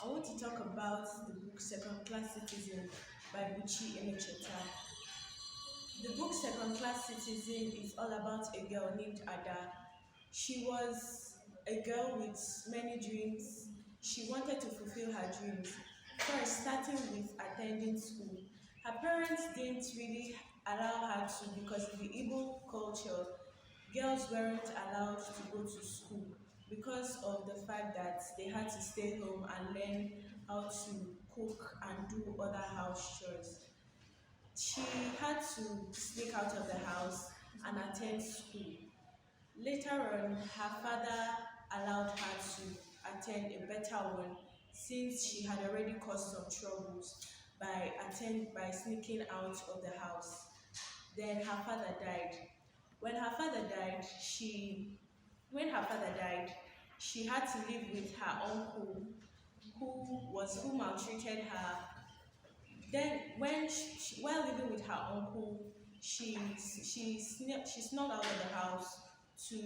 I want to talk about the book Second Class Citizen by Buchi Emecheta. The book Second Class Citizen is all about a girl named Ada. She was a girl with many dreams. She wanted to fulfill her dreams. First, starting with attending school. Her parents didn't really allow her to because in the Igbo culture, girls weren't allowed to go to school because of the fact that they had to stay home and learn how to cook and do other house chores. She had to sneak out of the house and attend school. Later on, her father allowed her to attend a better one since she had already caused some troubles by sneaking out of the house. Then her father died. When her father died, when her father died, she had to live with her uncle who maltreated her. Then when while living with her uncle, she snuck out of the house to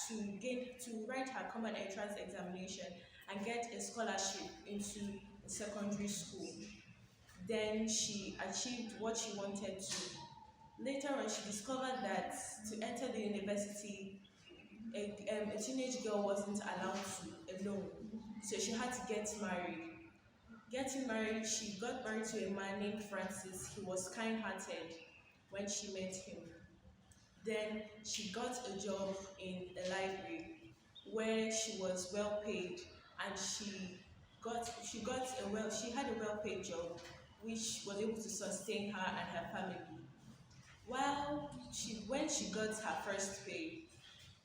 to write her common entrance examination and get a scholarship into a secondary school. Then she achieved what she wanted to. Later on, she discovered that to enter the university, a teenage girl wasn't allowed to alone, so she had to get married. Getting married, she got married to a man named Francis. He was kind-hearted when she met him. Then she got a job in a library where she was well paid, and she had a well paid job which was able to sustain her and her family. When she got her first pay,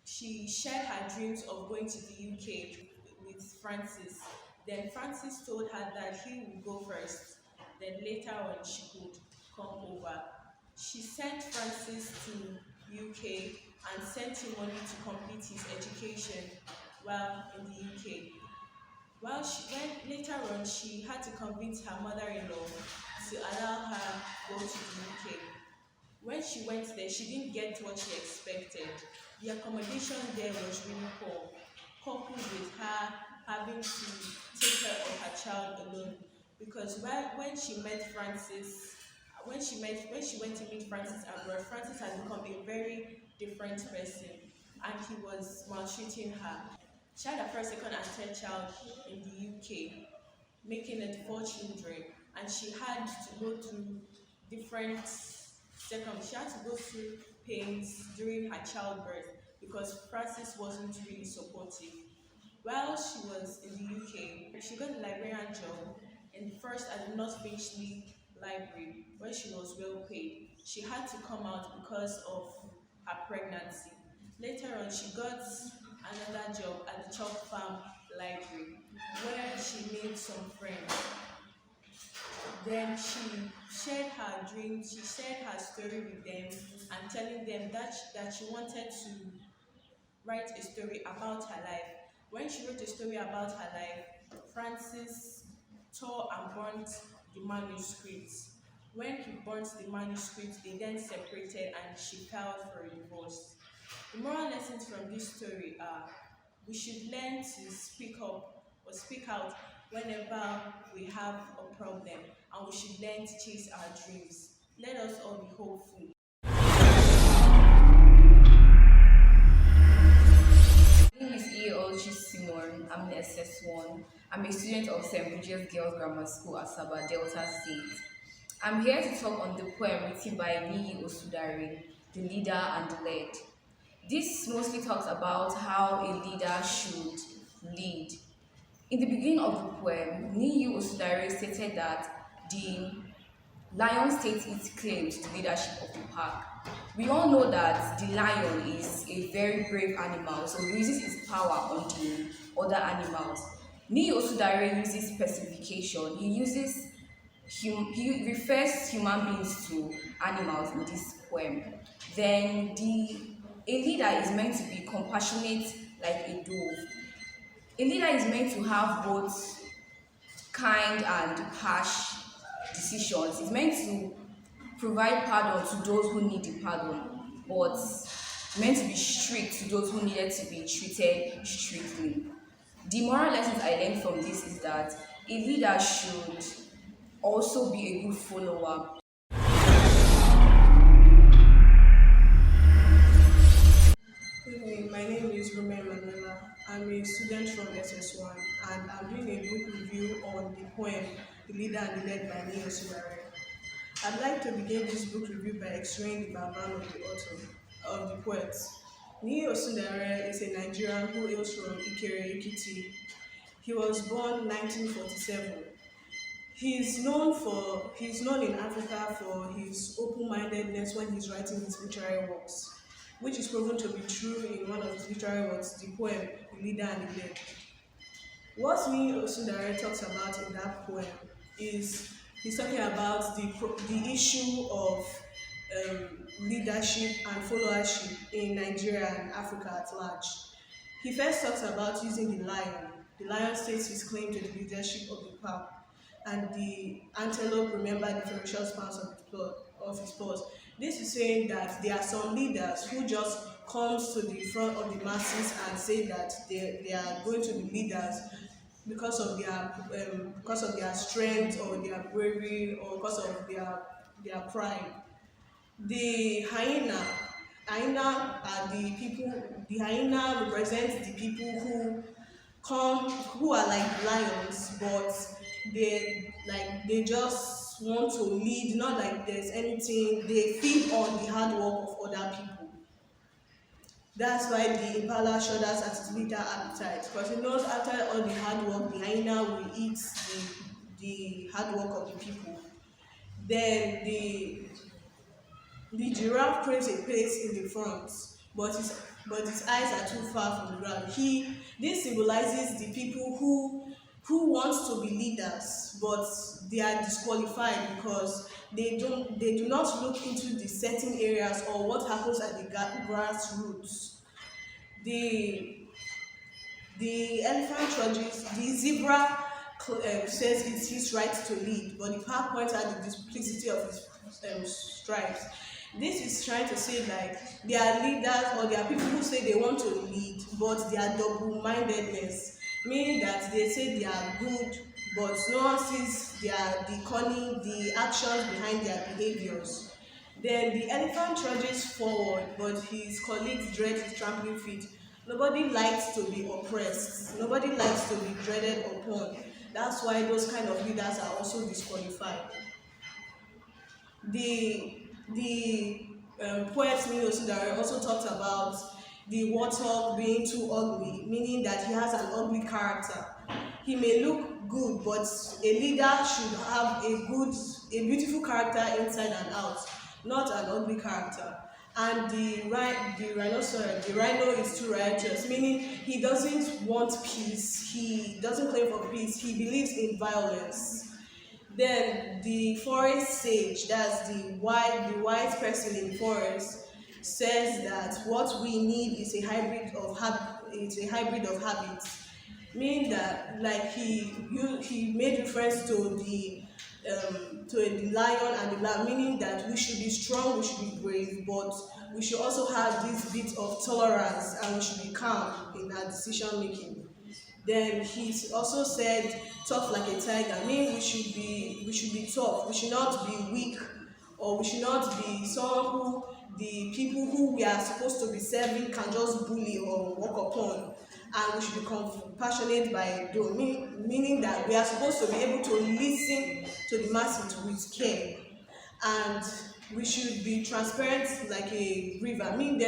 she shared her dreams of going to the UK with Francis. Then Francis told her that he would go first, then later on she could come over. She sent Francis to UK and sent him money to complete his education while in the UK. Later on, she had to convince her mother-in-law to allow her go to the UK. When she went there, she didn't get what she expected. The accommodation there was really poor, coupled with her having to take care of her child alone. Because when she met Francis, when she went to meet Francis abroad, Francis had become a very different person, and he was maltreating her. She had her first, second, and third child in the UK, making it 4 children, and she had to go through she had to go through pains during her childbirth because Francis wasn't really supportive. While she was in the UK, she got a librarian job first at the North Finchley Library, where she was well paid. She had to come out because of her pregnancy. Later on, she got another job at the Chalk Farm Library, where she made some friends. Then she shared her dreams, she shared her story with them and telling them that she wanted to write a story about her life. When she wrote a story about her life, Francis tore and burnt the manuscript. When he burnt the manuscript, they then separated and she filed for a divorce. The moral lessons from this story are we should learn to speak up or speak out whenever we have a problem, and we should learn to chase our dreams. Let us all be hopeful. My name is EOG Simon. I'm in SS1. I'm a student of St. BRIGID'S Girls Grammar School, Asaba, Delta State. I'm here to talk on the poem written by Niyi Osudare, The Leader and the Led. This mostly talks about how a leader should lead. In the beginning of the poem, Niyi Osudare stated that the lion states its claim to the leadership of the pack. We all know that the lion is a very brave animal, so he uses his power on the other animals. Niyi Osudare uses personification. He refers human beings to animals in this poem. Then a leader is meant to be compassionate like a dove. A leader is meant to have both kind and harsh decisions. It's meant to provide pardon to those who need the pardon, but meant to be strict to those who needed to be treated strictly. The moral lessons I learned from this is that a leader should also be a good follower. Good evening, my name is Rome Manuela. I'm a student from SS1 and I'm doing a book review on the poem The Leader and the Led by Neo Sudare. I'd like to begin this book review by explaining the background of the author, of the poet. Neo Sudare is a Nigerian who hails from Ikere, Ekiti. He was born 1947. He's known in Africa for his open-mindedness when he's writing his literary works, which is proven to be true in one of his literary works, the poem The Leader and the Led. What me Osundare talks about in that poem is he's talking about the issue of leadership and followership in Nigeria and Africa at large. He first talks about using the lion. The lion states his claim to the leadership of the pack, and the antelope remember the ferocious pounds of his paws. This is saying that there are some leaders who just comes to the front of the masses and say that they are going to be leaders because of their strength or their bravery or because of their pride. The hyena are the people. The hyena represents the people who are like lions, but they just want to lead, not like there's anything. They feed on the hard work of other people. That's why the impala shudders at its bitter appetite, because it knows after all the hard work, the hyena will eat the hard work of the people. Then the giraffe craves a place in the front, but its eyes are too far from the ground. This symbolizes the people who want to be leaders, but they are disqualified because they do not look into the certain areas or what happens at the grassroots. The elephant trudges, the zebra says it's his right to lead, but the park points out the duplicity of his stripes. This is trying to say like they are leaders or they are people who say they want to lead, but they are double-mindedness, meaning that they say they are good, but no one sees the cunning, the actions behind their behaviors. Then the elephant trudges forward, but his colleagues dread his trampling feet. Nobody likes to be oppressed. Nobody likes to be dreaded upon. That's why those kind of leaders are also disqualified. The poet Nino Sudare also talked about the warthog being too ugly, meaning that he has an ugly character. He may look good, but a leader should have a beautiful character inside and out, not an ugly character. And the rhino is too righteous, meaning he doesn't want peace, he doesn't claim for peace, he believes in violence. Then the forest sage, that's the wise person in the forest, says that what we need is a hybrid of habits, meaning that like he made reference to the lion and the lamb, meaning that we should be strong, we should be brave, but we should also have this bit of tolerance and we should be calm in our decision making. Then he also said tough like a tiger, meaning we should be tough, we should not be weak, or we should not be someone who the people who we are supposed to be serving can just bully or walk upon, and we should be compassionate by meaning that we are supposed to be able to listen to the masses with care, and we should be transparent like a river. Meaning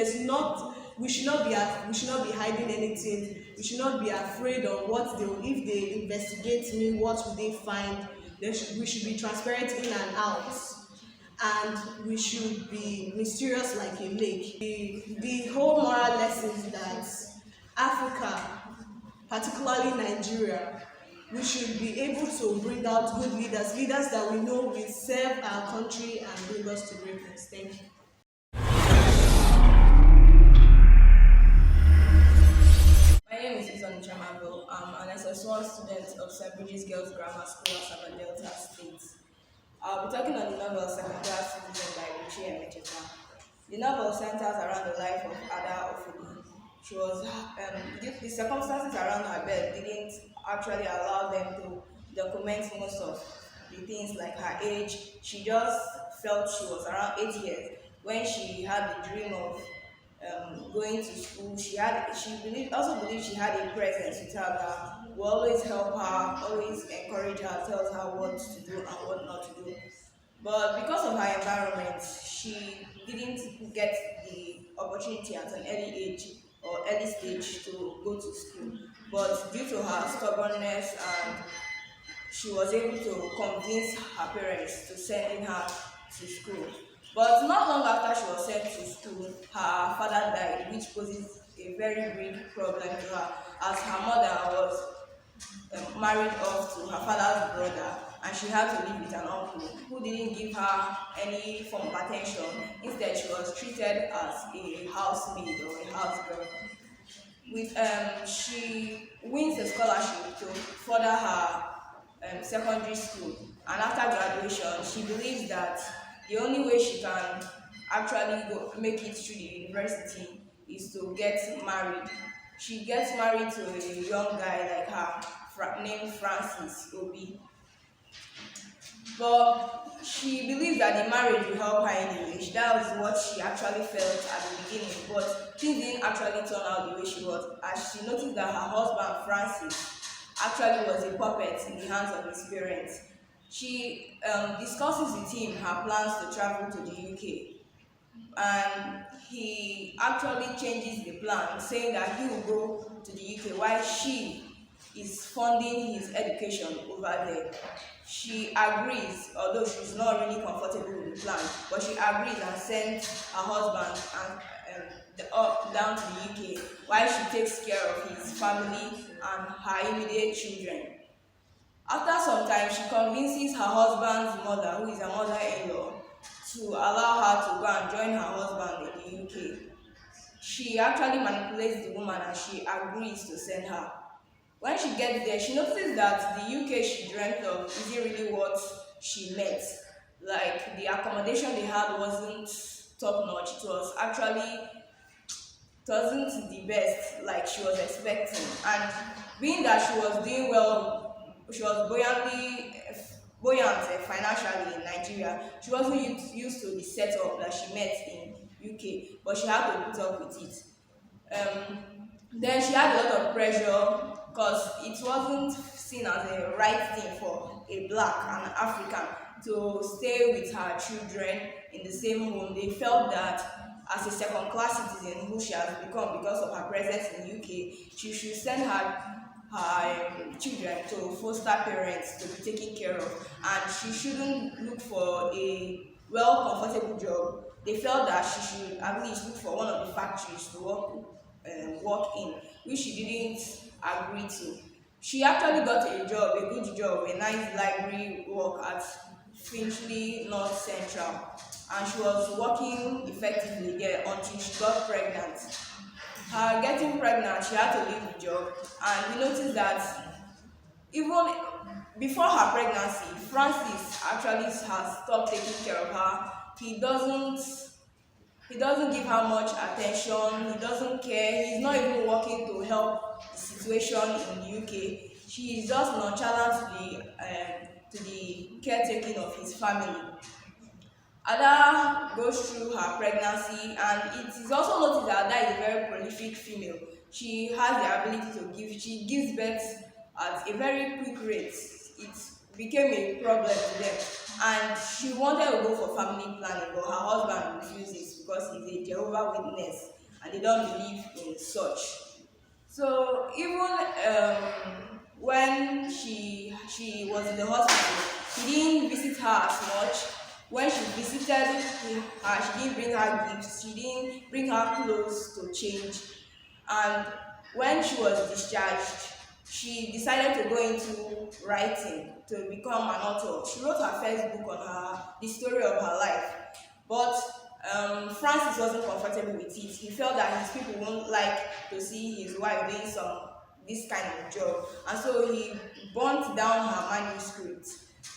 we should not be hiding anything. We should not be afraid of if they investigate me, what will they find. We should be transparent in and out, and we should be mysterious like a lake. The whole moral lesson is that Africa, particularly Nigeria, we should be able to bring out good leaders that we know will serve our country and bring us to greatness. Thank you. My name is Izon Chamabo. I'm an SS1 student of St. BRIGID'S GRILS GRAMMAR SCHOOL, Asaba, Delta State. I'll be talking on the novel Second Class Citizen by Richie Emecheta. The novel centers around the life of Ada Ofuli. she was the circumstances around her birth didn't actually allow them to document most of the things like her age. She just felt she was around 8 years when she had the dream of going to school. Also believed she had a presence with her that will always help her, always encourage her, tells her what to do and what not to do. But because of her environment, she didn't get the opportunity at an early age or early stage to go to school. But due to her stubbornness, and she was able to convince her parents to send in her to school. But not long after she was sent to school, her father died, which poses a very big problem to her, as her mother was married off to her father's brother, and she had to live with an uncle who didn't give her any form of attention. Instead, she was treated as a housemaid or a house girl. She wins a scholarship to further her secondary school, and after graduation she believes that the only way she can actually go make it through the university is to get married. She gets married to a young guy like her, named Francis Obi. But she believes that the marriage will help her anyway. That was what she actually felt at the beginning. But things didn't actually turn out the way she was, as she noticed that her husband, Francis, actually was a puppet in the hands of his parents. She discusses with him her plans to travel to the UK, and he actually changes the plan, saying that he will go to the UK while she is funding his education over there. She agrees, although she's not really comfortable with the plan, but she agrees and sends her husband up down to the UK while she takes care of his family and her immediate children. After some time, she convinces her husband's mother, who is her mother-in-law, to allow her to go and join her husband in the UK. She actually manipulates the woman and she agrees to send her. When she gets there, she notices that the UK she dreamt of isn't really what she met. Like, the accommodation they had wasn't top notch. It wasn't the best like she was expecting. And being that she was doing well, she was buoyant financially in Nigeria, she wasn't used to the setup that she met in UK, but she had to put up with it. Then she had a lot of pressure because it wasn't seen as a right thing for a black and African to stay with her children in the same home. They felt that as a second-class citizen who she has become because of her presence in the UK, she should send her children to foster parents to be taken care of, and she shouldn't look for a comfortable job. They felt that she should at least look for one of the factories to work in, which she didn't agree to. She actually got a good job, a nice library work at Finchley North Central, and she was working effectively there until she got pregnant. Her getting pregnant, she had to leave the job, and we noticed that even before her pregnancy, Francis actually has stopped taking care of her. He doesn't give her much attention. He doesn't care. He's not even working to help the situation in the UK. She is just nonchalant to the caretaking of his family. Ada goes through her pregnancy, and it is also noticed that Ada is a very prolific female. She has the ability to she gives birth at a very quick rate. It became a problem to them, and she wanted to go for family planning, but her husband refuses because he's a Jehovah's Witness and they don't believe in such. So even when she was in the hospital, he didn't visit her as much. When she visited her, she didn't bring her gifts, she didn't bring her clothes to change. And when she was discharged, she decided to go into writing, to become an author. She wrote her first book on the story of her life. But Francis wasn't comfortable with it. He felt that his people won't like to see his wife doing this kind of job. And so he burnt down her manuscript,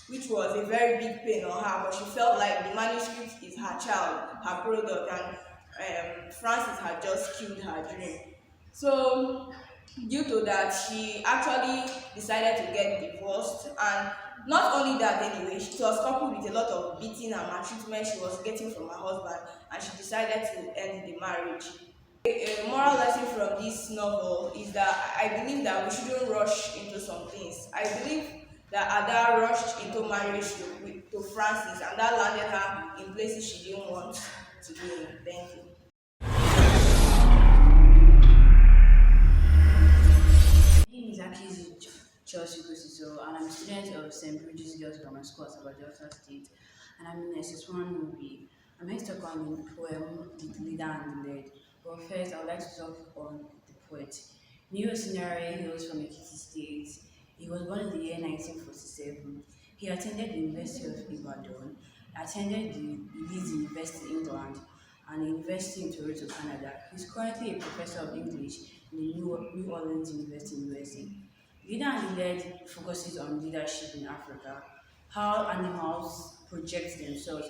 which was a very big pain on her, but she felt like the manuscript is her child, her product, and Francis had just killed her dream. So due to that, she actually decided to get divorced, and not only that, anyway, it was coupled with a lot of beating and maltreatment she was getting from her husband, and she decided to end the marriage. A moral lesson from this novel is that I believe that we shouldn't rush into some things. I believe that Ada rushed into marriage to Francis, and that landed her in places she didn't want to be in. Thank you. My name is Akizi Chelsea Gosiso, and I'm a student of St. Bridget's Girls Grammar School, Asaba, Delta State, and I'm in SS1 movie. I'm here to talk on the poem The Leader and the Led. But first, I would like to talk on the poet. Neo Sinare hails from Ekiti State. He was born in the year 1947. He attended the University of Ibadan, attended the Leeds University, England, and the University in Toronto, Canada. He's currently a professor of English in the New Orleans University in USA. Leader and Led focuses on leadership in Africa, how animals project themselves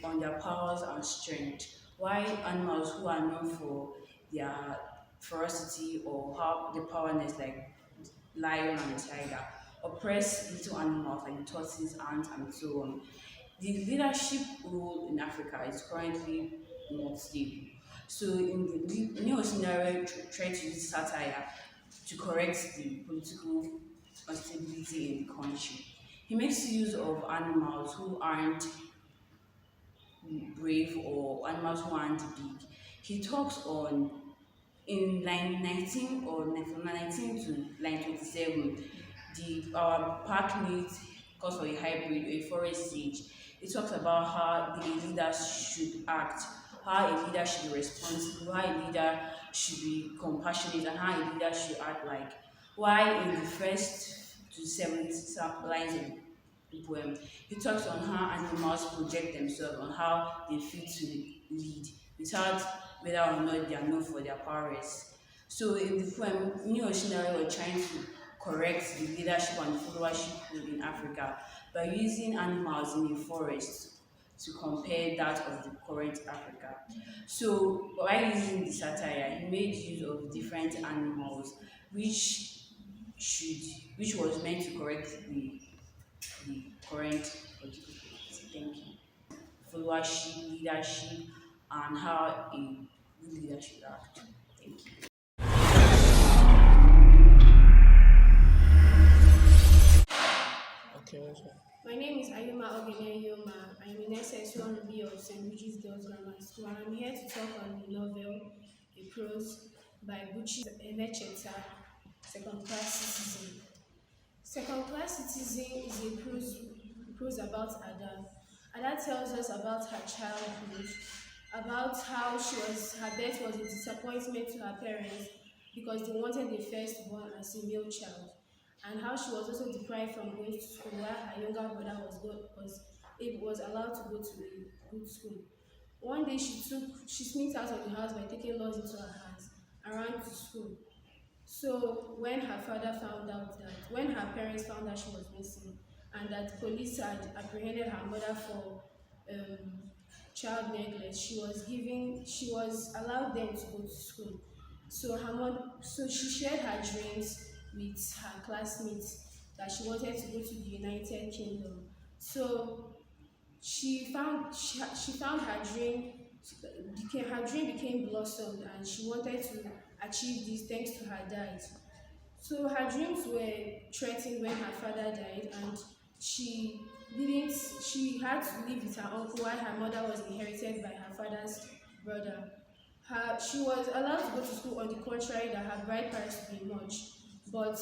on their powers and strength, why animals who are known for their ferocity or how the powerness like lion and tiger oppress little animals like the tortoise, ants, and so on. The leadership role in Africa is currently not stable. So in the new scenario, try to use satire to correct the political instability in the country. He makes use of animals who aren't brave or animals who aren't big. He talks on in line 19 or from line 19 to line 27, our park needs cause for a hybrid or a forest siege. It talks about how the leader should act, how a leader should be responsible, how a leader should be compassionate, and how a leader should act like. Why in the first to seventh lines of the poem, he talks on how animals project themselves, on how they feel to lead, without whether or not they are known for their prowess. So in the poem, Neo Shinari was trying to correct the leadership and followership role in Africa by using animals in a forest to compare that of the current Africa. So by using the satire, he made use of different animals which should which was meant to correct the current political policy. Thank you. Followership, leadership, and how a good leader should act. Thank you. Okay, that's fine. My name is Ayuma Ogene Yoma. I am in SS1B of St. Bridget's Girls Grammar School, and I'm here to talk on the novel A Prose by Buchi Emecheta, Second Class Citizen. Second Class Citizen is a prose about Ada. Ada tells us about her childhood, about how her birth was a disappointment to her parents because they wanted the firstborn as a male child, and how she was also deprived from going to school while her younger brother was allowed to go to a good school. One day she sneaked out of the house by taking laws into her hands and ran to school. So when her parents found out she was missing and that police had apprehended her mother for child neglect, she was allowed then to go to school. So she shared her dreams with her classmates that she wanted to go to the United Kingdom. So she found her dream became blossomed, and she wanted to achieve this thanks to her dad. So her dreams were threatened when her father died, and she didn't she had to live with her uncle while her mother was inherited by her father's brother. She was allowed to go to school on the contrary that her bride price would be much, but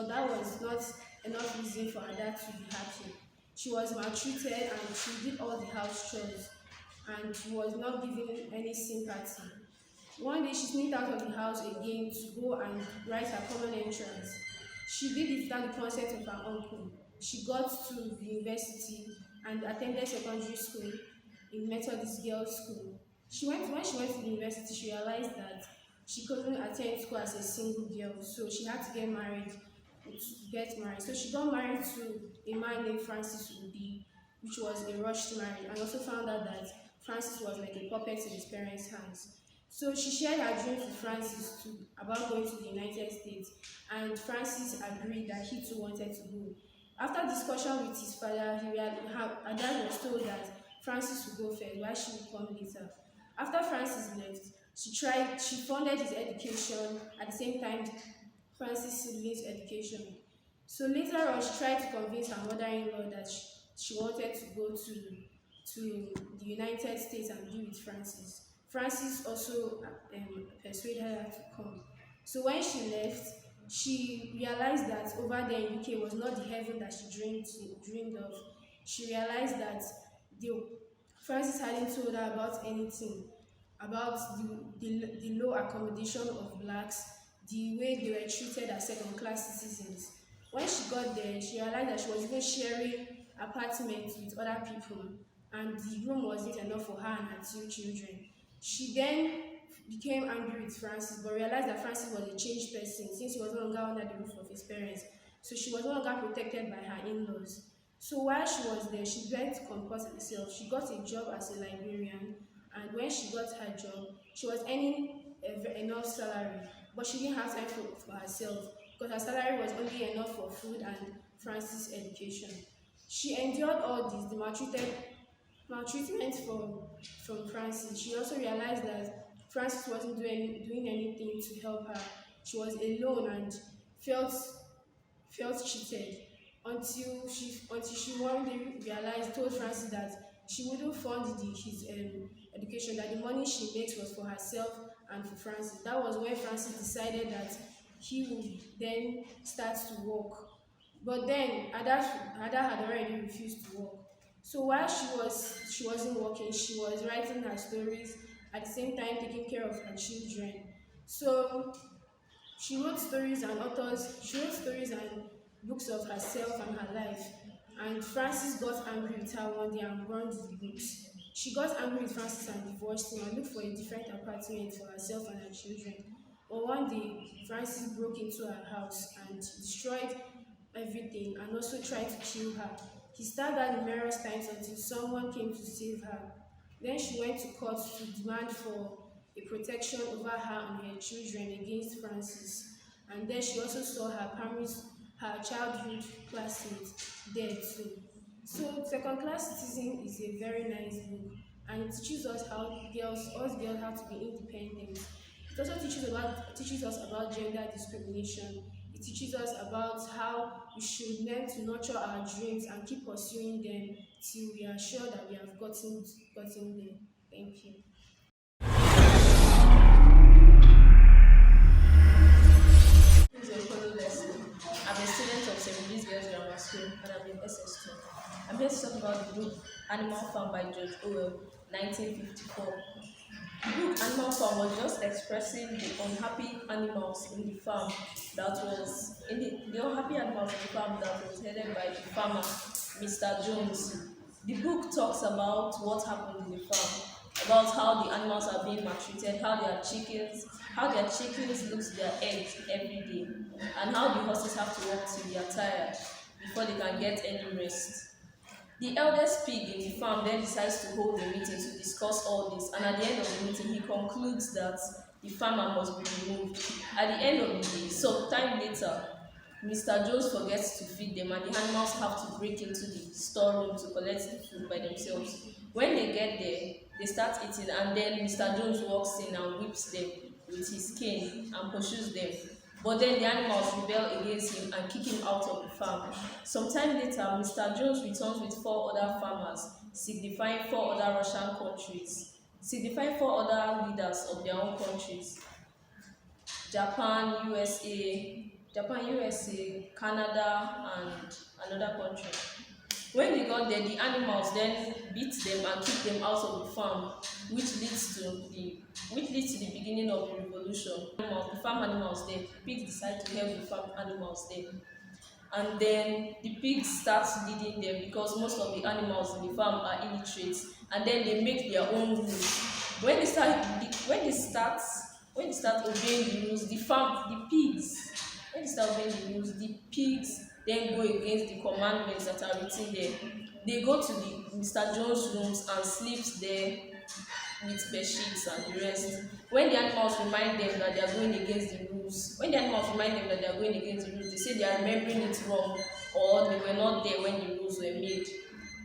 that was not enough reason for her dad to be happy. She was maltreated and she did all the house chores and was not given any sympathy. One day she sneaked out of the house again to go and write her common entrance. She did it without the consent of her uncle. She got to the university and attended secondary school in Methodist Girls' School. When she went to the university, she realized that she couldn't attend school as a single girl, so she had to get married. So she got married to a man named Francis Udi, which was a rushed marriage, and also found out that Francis was like a puppet in his parents' hands. So she shared her dreams with Francis too about going to the United States, and Francis agreed that he too wanted to go. After discussion with his father, her dad was told that Francis would go first, while she would come later. After Francis left, she funded his education at the same time Francis' siblings' education. So later on, she tried to convince her mother-in-law that she wanted to go to the United States and be with Francis. Francis also persuaded her to come. So when she left, she realized that over there in UK was not the heaven that she dreamed of. She realized that the Francis hadn't told her about anything, about the low accommodation of blacks, the way they were treated as second-class citizens. When she got there, she realized that she was even sharing apartments with other people, and the room wasn't enough for her and her two children. She then became angry with Francis, but realized that Francis was a changed person since he was no longer under the roof of his parents. So she was no longer protected by her in-laws. So while she was there, she tried to comport herself. She got a job as a librarian, and when she got her job, she was earning enough salary, but she didn't have time for herself because her salary was only enough for food and Francis' education. She endured all this, the maltreatment from Francis. She also realized that Francis wasn't doing anything to help her. She was alone and felt cheated until she one day told Francis that she wouldn't fund his education, that the money she makes was for herself and for Francis. That was when Francis decided that he would then start to work. But then Ada had already refused to work. So while she wasn't working, she was writing her stories at the same time taking care of her children. So she wrote stories and books of herself and her life. And Francis got angry with her one day and burned the books. She got angry with Francis and divorced him and looked for a different apartment for herself and her children. But one day, Francis broke into her house and destroyed everything and also tried to kill her. He stabbed her numerous times until someone came to save her. Then she went to court to demand for a protection over her and her children against Francis. And then she also saw her childhood classmate there too. So Second Class Citizen is a very nice book, and it teaches us us girls how to be independent. It also teaches us about gender discrimination. It teaches us about how we should learn to nurture our dreams and keep pursuing them till we are sure that we have gotten there. Thank you. This is a follow lesson. I'm a student of St. BRIGID'S Grammar School and I'm in SS2. I'm here to talk about the book Animal Farm by George Orwell, 1954. The book Animal Farm was just expressing the unhappy animals in the farm that was headed by the farmer, Mr. Jones. The book talks about what happened in the farm, about how the animals are being maltreated, how their chickens lose their eggs every day, and how the horses have to work till they are tired before they can get any rest. The eldest pig in the farm then decides to hold a meeting to discuss all this, and at the end of the meeting, he concludes that the farmer must be removed. At the end of the day, some time later, Mr. Jones forgets to feed them, and the animals have to break into the storeroom to collect the food by themselves. When they get there, they start eating, and then Mr. Jones walks in and whips them with his cane and pursues them. But then the animals rebel against him and kick him out of the farm. Sometime later, Mr. Jones returns with 4 other farmers, signifying 4 other Russian countries, signifying 4 other leaders of their own countries: Japan, USA, Canada, and another country. When they got there, the animals then beat them and kicked them out of the farm, which leads to the beginning of the revolution. The farm animals there, pigs decide to help the farm animals there. And then the pigs start leading them because most of the animals in the farm are illiterate, and then they make their own rules. When they start obeying the rules, the pigs then go against the commandments that are written there. They go to the Mr. Jones' rooms and sleeps there. with bed sheets and the rest. When the animals remind them that they are going against the rules, when the animals remind them that they are going against the rules, they say they are remembering it wrong or they were not there when the rules were made.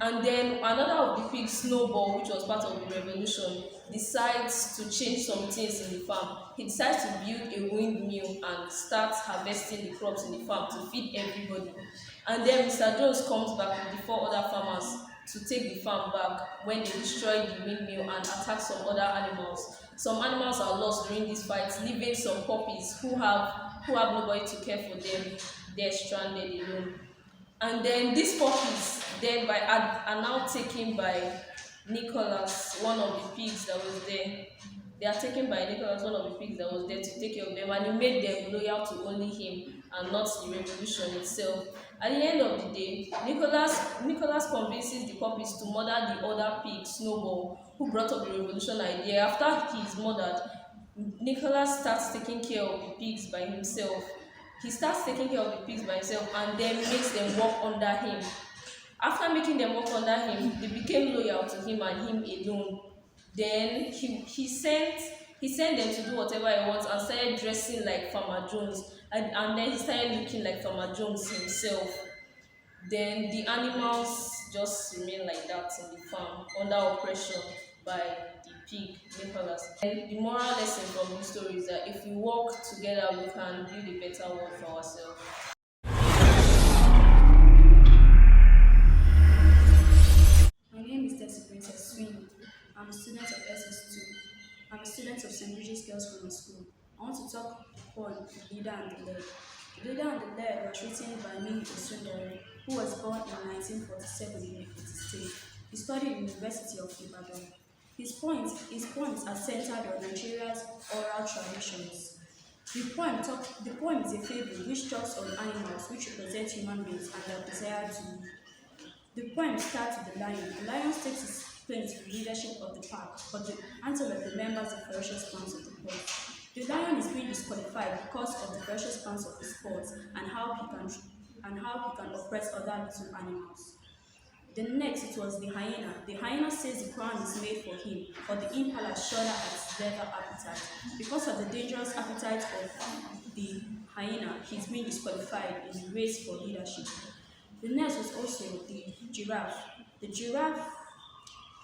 And then another of the pigs, Snowball, which was part of the revolution, decides to change some things in the farm. He decides to build a windmill and start harvesting the crops in the farm to feed everybody. And then Mr. Jones comes back with the four other farmers to take the farm back when they destroy the windmill and attack some other animals. Some animals are lost during this fight, leaving some puppies who have nobody to care for them. They're stranded alone. And then these puppies then are now taken by Nicholas, one of the pigs that was there. They are taken by Nicholas, one of the pigs that was there to take care of them, and he made them loyal to only him and not the revolution itself. At the end of the day, Nicholas convinces the puppies to murder the other pig, Snowball, who brought up the revolution idea. After he is murdered, Nicholas starts taking care of the pigs by himself. He starts taking care of the pigs by himself and then makes them work under him. After making them work under him, they became loyal to him and him alone. Then he sent them to do whatever he wants and started dressing like Farmer Jones. And then he started looking like Farmer Jones himself. Then the animals just remain like that in the farm under oppression by the pig, Nicholas. And the moral lesson from this story is that if we work together, we can build a better world for ourselves. My name is Tessie Princess Sweeney. I'm a student of SS2. I'm a student of St. Brigid's Girls Grammar School. I want to talk on The Leader and the Lead. The Leader and the Lead was written by Mimi Osundere, who was born in 1947 in Ekiti State. He studied in the University of Ibadan. His poems are centered on Nigeria's oral traditions. The poem is a fable which talks on animals which represent human beings and their desire to live. The poem starts with the lion. The lion takes his claim to the leadership of the pack, but the antelope remembers the ferocious plans of the pack. The lion is being disqualified because of the ferocious plans of his paws and how he can oppress other little animals. The next, it was the hyena. The hyena says the crown is made for him, but the impala shudder at his leather appetite. Because of the dangerous appetite of the hyena, he is being disqualified in the race for leadership. The next was also the giraffe. The giraffe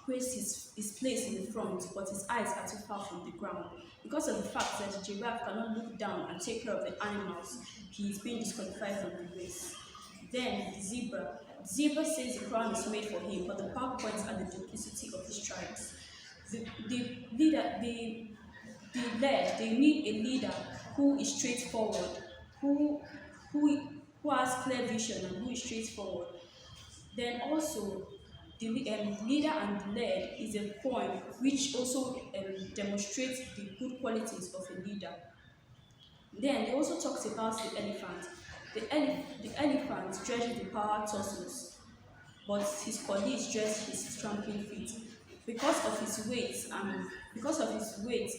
creates his place in the front, but his eyes are too far from the ground. Because of the fact that the giraffe cannot look down and take care of the animals, he is being disqualified from the race. Then the zebra. The zebra says the crown is made for him, but the park points at the duplicity of his tribes. They need a leader who is straightforward, who has clear vision and who is straightforward. Then also, the leader and the led is a poem which also demonstrates the good qualities of a leader. Then he also talks about the elephant. The elephant dredges the power tussles, but his colleagues dredge his trampling feet. Because of his weight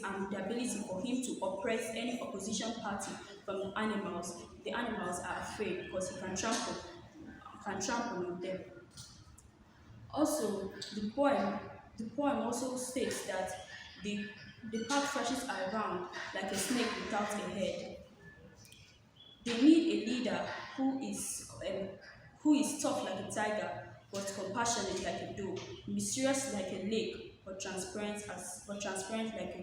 and the ability for him to oppress any opposition party from the animals are afraid because he can trample on them. Also, the poem also states that the pack stretches around like a snake without a head. They need a leader who is tough like a tiger, but compassionate like a dove, mysterious like a lake, but transparent like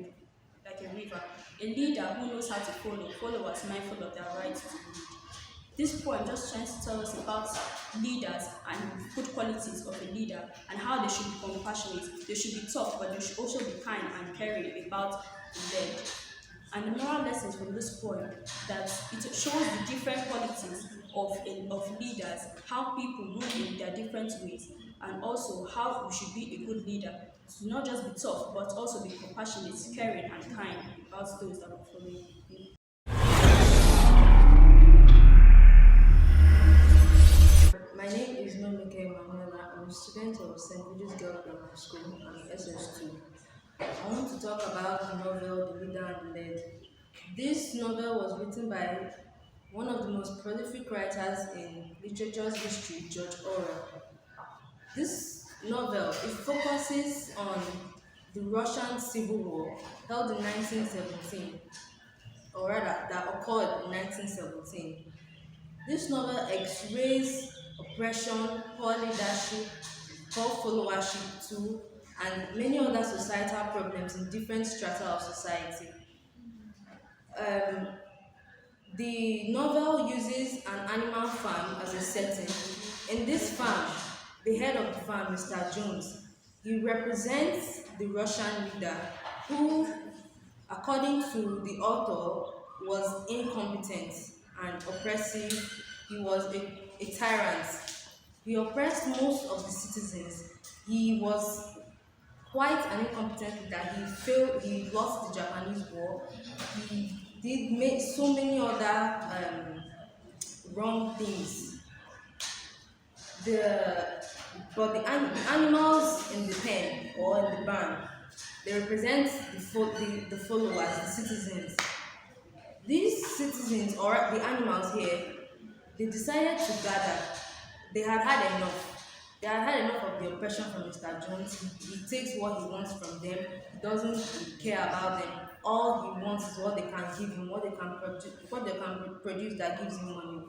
a river. A leader who knows how to followers mindful of their rights to lead. This poem just tries to tell us about leaders and good qualities of a leader and how they should be compassionate, they should be tough, but they should also be kind and caring about the led. And the moral lessons from this poem that it shows the different qualities of leaders, how people rule in their different ways, and also how we should be a good leader. To not just be tough, but also be compassionate, caring, and kind about those that are following you. My name is Nomike Manuela. I'm a student of St. Brigid's Girls Grammar School and SS2. I want to talk about the novel The Leader and the Led. This novel was written by one of the most prolific writers in literature's history, George Orwell. This novel, it focuses on the Russian Civil War held in 1917, or rather, that occurred in 1917. This novel x-rays oppression, poor leadership, poor followership too, and many other societal problems in different strata of society. Um, the novel uses an animal farm as a setting. In this farm, the head of the farm, Mr. Jones, he represents the Russian leader who, according to the author, was incompetent and oppressive. He was a tyrant. He oppressed most of the citizens. He was quite an incompetent leader. He lost the Japanese War. He did make so many other wrong things. The animals in the pen or in the barn, they represent the followers, the citizens. These citizens, or the animals here, they decided to gather. They had had enough. They had had enough of the oppression from Mr. Jones. He takes what he wants from them. He doesn't care about them. All he wants is what they can give him, what they can produce that gives him money.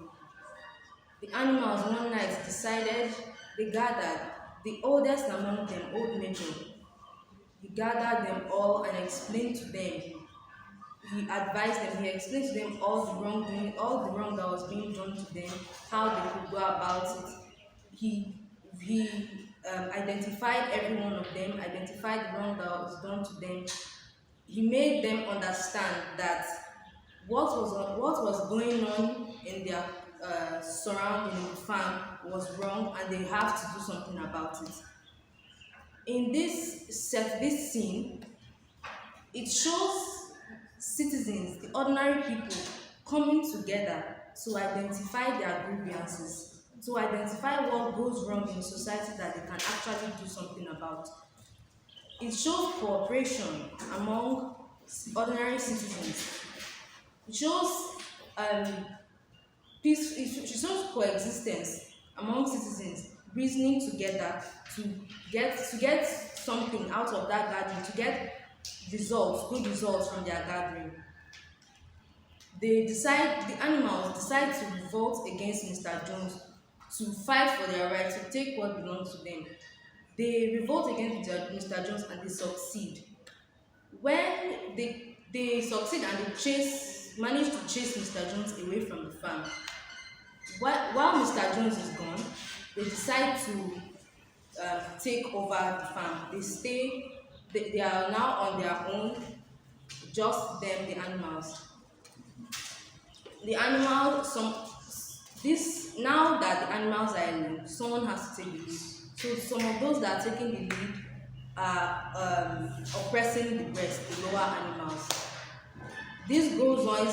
The animals one night decided, they gathered, the oldest among them, Old Major. He gathered them all and explained to them. He advised them, he explained to them all the wrong that was being done to them, how they could go about it. He identified every one of them, identified the wrong that was done to them. He made them understand that what was going on in their surrounding the farm was wrong, and they have to do something about it. In this scene, it shows citizens, the ordinary people, coming together to identify their grievances, to identify what goes wrong in society that they can actually do something about. It shows cooperation among ordinary citizens. It shows peace. It shows coexistence among citizens, reasoning together to get something out of that gathering, to get good results from their gathering. The animals decide to revolt against Mr. Jones, to fight for their right, to take what belongs to them. They revolt against Mr. Jones and they succeed. When they succeed and they manage to chase Mr. Jones away from the farm. While Mr. Jones is gone, they decide to take over the farm. They are now on their own, just them, the animals. Now that the animals are alone, someone has to take the lead. So some of those that are taking the lead are oppressing the rest, the lower animals. This goes on.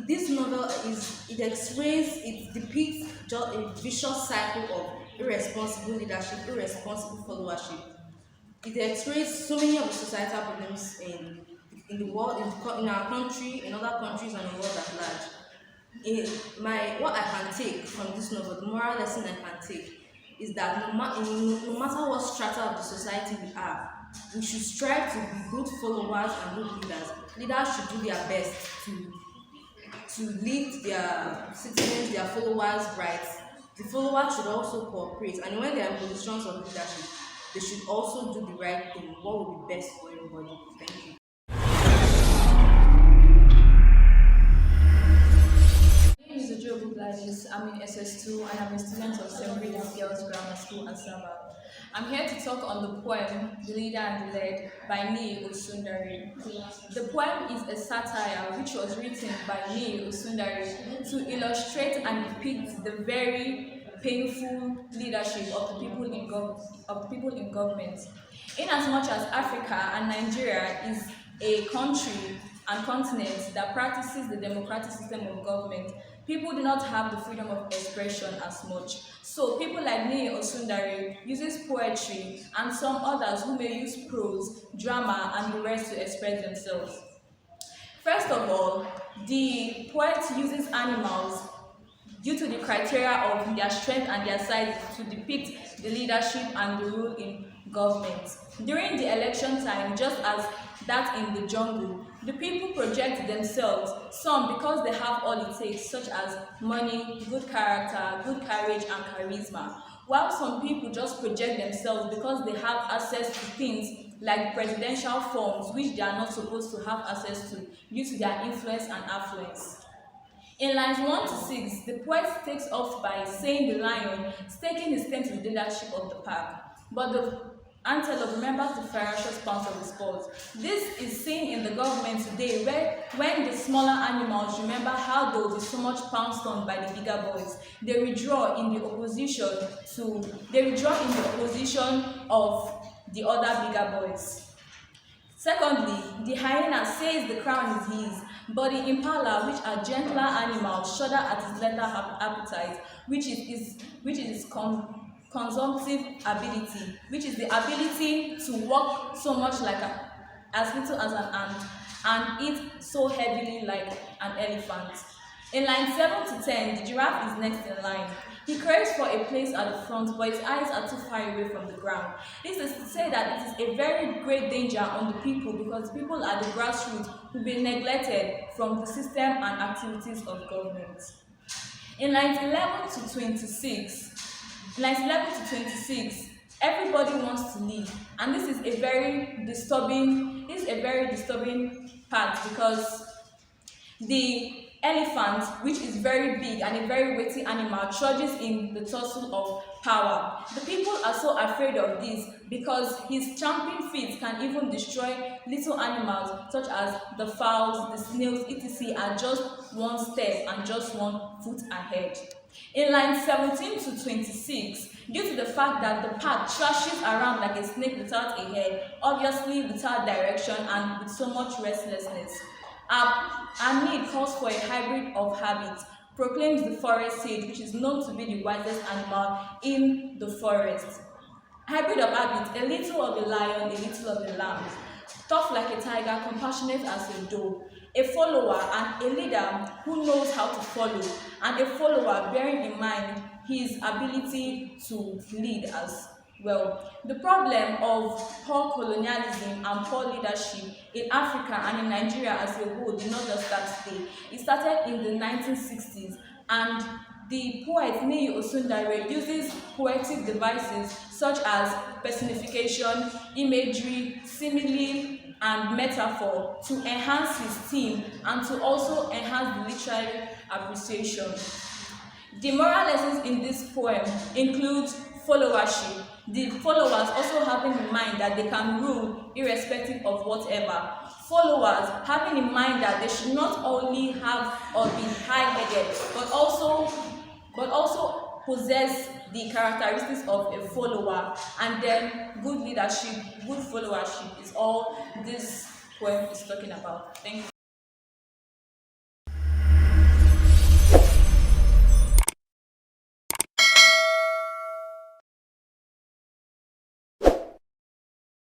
This novel it depicts just a vicious cycle of irresponsible leadership, irresponsible followership. It x-rays so many of the societal problems in the world, in our country, in other countries, and in the world at large. What I can take from this novel, the moral lesson I can take, is that no matter what strata of the society we are, we should strive to be good followers and good leaders. Leaders should do their best to lead their citizens, their followers right. The followers should also cooperate, and when they are in positions of leadership, they should also do the right thing, what would be best for everybody. Thank you. My name is Gladys. I'm in SS2 and I'm a student of BRIGID'S GRILS GRAMMar SCHOOL, Asaba. I'm here to talk on the poem The Leader and the Led by Nii Osundari. The poem is a satire which was written by Nii Osundari to illustrate and depict the very painful leadership of the people in government. In as much as Africa and Nigeria is a country and continent that practices the democratic system of government, people do not have the freedom of expression as much. So people like Nii Osundari uses poetry and some others who may use prose, drama, and the rest to express themselves. First of all, the poet uses animals due to the criteria of their strength and their size to depict the leadership, and the rule in government. During the election time, just as that in the jungle, the people project themselves, some because they have all it takes, such as money, good character, good courage, and charisma, while some people just project themselves because they have access to things like presidential forms, which they are not supposed to have access to due to their influence and affluence. In lines 1 to 6, the poet takes off by saying the lion staking his claim to the leadership of the pack, but the antelope remembers the ferocious pounce of the spoils. This is seen in the government today, where when the smaller animals remember how they will be so much pounced on by the bigger boys, they withdraw in the opposition of the other bigger boys. Secondly, the hyena says the crown is his, but the impala, which are gentler animals, shudder at his lesser appetite, which is his consumptive ability, which is the ability to walk so much like as little as an ant and eat so heavily like an elephant. In line 7 to 10, the giraffe is next in line. He craves for a place at the front, but his eyes are too far away from the ground. This is to say that it is a very great danger on the people, because people at the grassroots will be neglected from the system and activities of government. In lines 11 to 26, everybody wants to leave, and this is a very disturbing part, because the elephant, which is very big and a very weighty animal, trudges in the tussle of power. The people are so afraid of this because his champing feet can even destroy little animals such as the fowls, the snails, etc. are just one step and just 1 foot ahead. In line 17 to 26, due to the fact that the pack thrashes around like a snake without a head, obviously without direction and with so much restlessness, our need calls for a hybrid of habits, proclaims the forest sage, which is known to be the wisest animal in the forest. Hybrid of habits: a little of a lion, a little of a lamb, tough like a tiger, compassionate as a doe, a follower and a leader who knows how to follow, and a follower bearing in mind his ability to lead as well. The problem of poor colonialism and poor leadership in Africa and in Nigeria as a whole did not just start today. It started in the 1960s, and the poet Niyi Osundare uses poetic devices such as personification, imagery, simile, and metaphor to enhance his theme and to also enhance the literary appreciation. The moral lessons in this poem include followership, the followers also having in mind that they can rule irrespective of whatever. Followers having in mind that they should not only have or be high-headed, but also possess the characteristics of a follower. And then good leadership, good followership is all this poem is talking about. Thank you.